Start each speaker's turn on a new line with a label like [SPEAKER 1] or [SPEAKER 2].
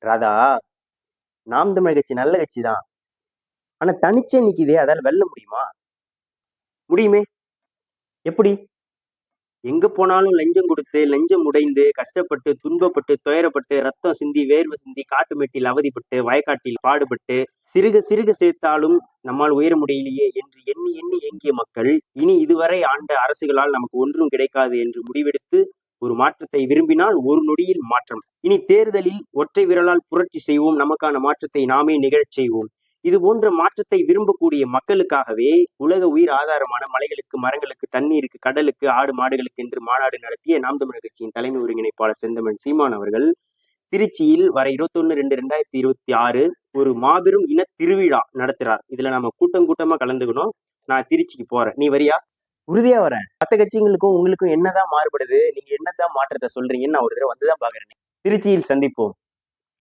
[SPEAKER 1] ராதா, நாம் தமிழர் கட்சி நல்ல கட்சி தான். ஆனா தனிச்சே நிக்குதே, அதால வெல்ல முடியுமா? முடியுமே. எப்படி? எங்க போனாலும் லஞ்சம் கொடுத்து, லஞ்சம் உடைந்து, கஷ்டப்பட்டு, துன்பப்பட்டு, துயரப்பட்டு, ரத்தம் சிந்தி, வேர்வை சிந்தி, காட்டு மெட்டில் அவதிப்பட்டு, வயக்காட்டில் பாடுபட்டு, சிறுக சிறுக சேர்த்தாலும் நம்மால் உயர முடியலையே என்று எண்ணி எண்ணி ஏங்கிய மக்கள், இனி இதுவரை ஆண்ட அரசுகளால் நமக்கு ஒன்றும் கிடைக்காது என்று முடிவெடுத்து ஒரு மாற்றத்தை விரும்பினால் ஒரு நொடியில் மாற்றம். இனி தேர்தலில் ஒற்றை விரலால் புரட்சி செய்வோம், நமக்கான மாற்றத்தை நாமே நிகழச் செய்வோம். இது போன்ற மாற்றத்தை விரும்பக்கூடிய மக்களுக்காகவே உலக உயிர் ஆதாரமான மலைகளுக்கு, மரங்களுக்கு, தண்ணீருக்கு, கடலுக்கு, ஆடு மாடுகளுக்கு என்று மாநாடு நடத்திய நாம் தமிழர் கட்சியின் தலைமை ஒருங்கிணைப்பாளர் செந்தமிழ் சீமான் அவர்கள் திருச்சியில் வர 21/2/2026 ஒரு மாபெரும் இன திருவிழா நடத்துறார். இதுல நம்ம கூட்டம் கூட்டமா கலந்துக்கணும். நான் திருச்சிக்கு போறேன், நீ வரியா? உறுதியா வரேன். மற்ற கட்சிகளுக்கும் உங்களுக்கும் என்னதான் மாறுபடுது, நீங்க என்னதான் மாற்றத்தை சொல்றீங்கன்னு நான் ஒரு தடவை வந்துதான் பாக்குறேன். திருச்சியில் சந்திப்போம்.